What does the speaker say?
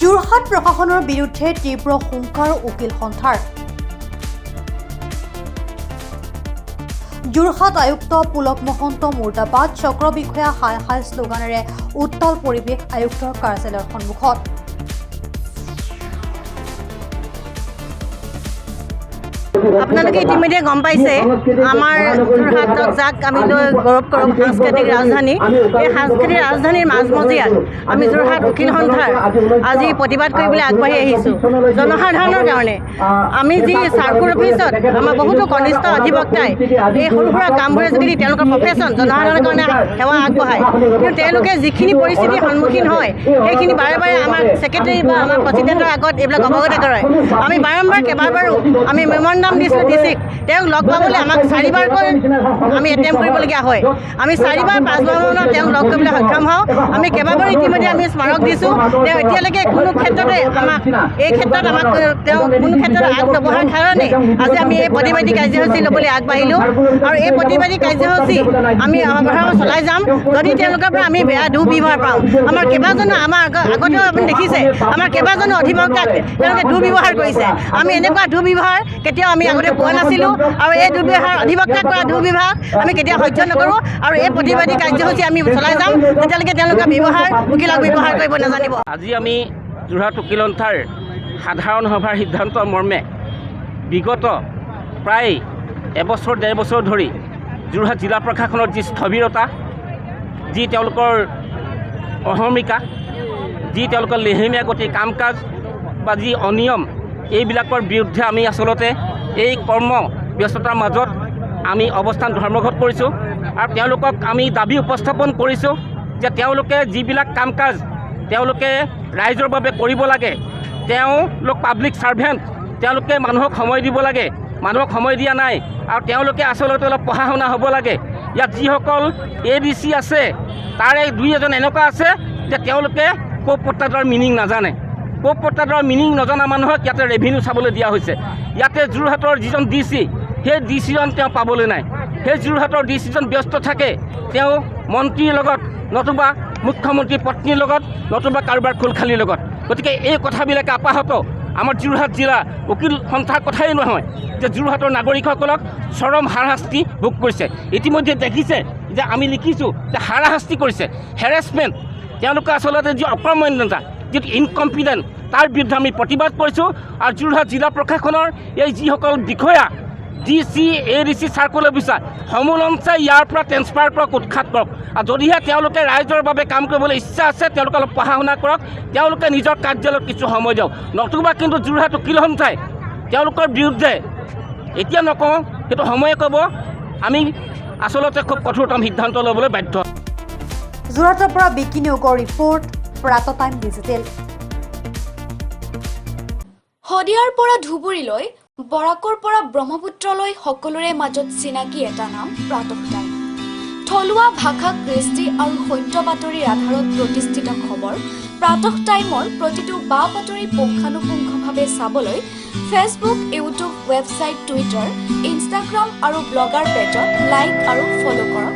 যোৰহাট প্ৰশাসনৰ বিৰুদ্ধে তীব্ৰ হুংকাৰ উকিল সন্থাৰ। যোৰহাট আয়ুক্ত পুলক মহন্ত মুৰ্দাবাদ, চক্ৰ বিষয়া হাই হাই শ্লোগানেৰে উত্তাল পৰিৱেশ আয়ুক্তৰ কাৰ্যালয়ৰ সন্মুখত। আপোনালোকে ইতিমধ্যে গম পাইছে আমাৰ যোৰহাটক যাক আমি গৌৰৱ কৰোঁ সাংস্কৃতিক ৰাজধানী, এই সাংস্কৃতিক ৰাজধানীৰ মাজমজিয়াত আমি যোৰহাট উকিল সন্থাৰ আজি প্ৰতিবাদ কৰিবলৈ আগবাঢ়ি আহিছোঁ। জনসাধাৰণৰ কাৰণে আমি যি চাৰ্কুল অফিচত আমাৰ বহুতো কনিষ্ঠ অধিবক্তাই এই সৰু সুৰা কামবোৰে যদি তেওঁলোকৰ প্ৰফেশ্যন জনসাধাৰণৰ কাৰণে সেৱা আগবঢ়ায়, কিন্তু তেওঁলোকে যিখিনি পৰিস্থিতিৰ সন্মুখীন হয় সেইখিনি বাৰে বাৰে আমাক ছেক্ৰেটাৰী বা আমাৰ প্ৰেচিডেণ্টৰ আগত এইবিলাক অৱগত কৰে। আমি বাৰম্বাৰ কেইবাবাৰো আমি মেমৰেণ্ডাম দিছিলোঁ ডিচিক, তেওঁক লগ পাবলৈ আমাক 4বাৰকৈ আমি এটেম্প কৰিবলগীয়া হয়। আমি 4বাৰ 5বাৰ মানত তেওঁক লগ কৰিবলৈ সক্ষম হওঁ। আমি কেইবাবাৰো ইতিমধ্যে আমি স্মাৰক দিছোঁ। তেওঁ এতিয়ালৈকে কোনো ক্ষেত্ৰতে আমাক এই ক্ষেত্ৰত আমাক তেওঁ কোনো ক্ষেত্ৰত আগনবঢ়াৰ কাৰণে আজি আমি এই প্ৰতিবাদী কাৰ্যসূচী ল'বলৈ আগবাঢ়িলোঁ। আৰু এই প্ৰতিবাদী কাৰ্যসূচী আমি চলাই যাম যদি তেওঁলোকৰ পৰা আমি বেয়া দুৰ্ব্যৱহাৰ পাওঁ। আমাৰ কেইবাজনো আমাৰ আগতেও আপুনি দেখিছে আমাৰ কেইবাজনো অধিবক্তাক তেওঁলোকে দুৰ্ব্যৱহাৰ কৰিছে। আমি এনেকুৱা দুৰ্ব্যৱহাৰ কেতিয়াও আমি আগতে পোৱা নাছিলোঁ, আৰু এই দুৰ্ব্যৱহাৰ অধিবক্তাক কৰা দুৰ্ব্যৱহাৰ আমি কেতিয়াও সহ্য নকৰোঁ। আৰু এই প্ৰতিবাদী কাৰ্যসূচী আমি চলাই যাম যেতিয়ালৈকে তেওঁলোকৰ ব্যৱহাৰ উকিলক ব্যৱহাৰ কৰিব নাজানিব। আজি আমি যোৰহাট উকিল সন্থাৰ সাধাৰণ সভাৰ সিদ্ধান্ত মৰ্মে বিগত প্ৰায় এবছৰ 1.5 বছৰ ধৰি যোৰহাট জিলা প্ৰশাসনৰ যি স্থবিৰতা, যি তেওঁলোকৰ অহৰ্মিকা, যি তেওঁলোকৰ লেহেমীয়া গতিৰ কাম কাজ বা যি অনিয়ম, এইবিলাকৰ বিৰুদ্ধে আমি আচলতে এই কৰ্ম ব্যস্ততাৰ মাজত আমি অৱস্থান ধৰ্মঘট কৰিছোঁ। আৰু তেওঁলোকক আমি দাবী উপস্থাপন কৰিছোঁ যে তেওঁলোকে যিবিলাক কাম কাজ তেওঁলোকে ৰাইজৰ বাবে কৰিব লাগে, তেওঁলোক পাব্লিক ছাৰ্ভেণ্ট, তেওঁলোকে মানুহক সময় দিব লাগে, মানুহক সময় দিয়া নাই। আৰু তেওঁলোকে আচলতে অলপ পঢ়া শুনা হ'ব লাগে। ইয়াত যিসকল ADC আছে তাৰে 2-এজন এনেকুৱা আছে যে তেওঁলোকে কোপ পট্টাদাৰ মিনিং নাজানে। কোপ পট্টাদাৰ মিনিং নজনা মানুহক ইয়াতে ৰেভিনিউ চাবলৈ দিয়া হৈছে। ইয়াতে যোৰহাটৰ যিজন DC, সেই ডিচিজন তেওঁ পাবলৈ নাই। সেই যোৰহাটৰ ডিচিজন ব্যস্ত থাকে তেওঁ মন্ত্ৰীৰ লগত, নতুবা মুখ্যমন্ত্ৰীৰ পত্নীৰ লগত, নতুবা কাৰোবাৰ খোলখালিৰ লগত। গতিকে এই কথাবিলাকে আপাহত আমাৰ যোৰহাট জিলা উকিল সন্থাৰ কথাই নহয় যে যোৰহাটৰ নাগৰিকসকলক চৰম হাৰাশাস্তি ভোগ কৰিছে। ইতিমধ্যে দেখিছে যে আমি লিখিছোঁ যে হাৰাশাস্তি কৰিছে, হেৰেছমেণ্ট, তেওঁলোকে আচলতে যি অকৰ্মণ্যতা, যিটো ইনকম্পিটেণ্ট, তাৰ বিৰুদ্ধে আমি প্ৰতিবাদ কৰিছোঁ। আৰু যোৰহাট জিলা প্ৰশাসনৰ এই যিসকল বিষয়া DC, ADC, চাৰ্কুল অফিচাৰ সমূলঞ্চে ইয়াৰ পৰা ট্ৰেন্সফাৰ কৰক, উৎখাত কৰক। আৰু যদিহে তেওঁলোকে ৰাইজৰ বাবে কাম কৰিবলৈ ইচ্ছা আছে তেওঁলোকে অলপ পঢ়া শুনা কৰক, তেওঁলোকে নিজৰ কাৰ্যালয়ত কিছু সময় দিয়ক, নতুবা কিন্তু যোৰহাট উকিল সন্থাই তেওঁলোকৰ বিৰুদ্ধে এতিয়া নকওঁ, সেইটো সময়ে ক'ব, আমি আচলতে খুব কঠোৰতম সিদ্ধান্ত ল'বলৈ বাধ্য। যোৰহাটৰ পৰা বিকি নিয়োগৰ ৰিপৰ্ট, প্ৰাত টাইম ডিজিটেল। শদিয়াৰ পৰা ধুবুৰীলৈ, বৰাকৰ পৰা ব্ৰহ্মপুত্ৰলৈ সকলোৰে মাজত চিনাকি এটা নাম প্ৰাতঃ টাইম। থলুৱা ভাষা, কৃষ্টি আৰু সত্য বাতৰিৰ আধাৰত প্ৰতিষ্ঠিত খবৰ প্ৰাতঃ টাইমৰ প্ৰতিটো বা বাতৰি পুংখানুপুংখভাৱে চাবলৈ Facebook, YouTube, website, Twitter, Instagram আৰু ব্লগাৰ পেজত লাইক আৰু ফ'ল' কৰক।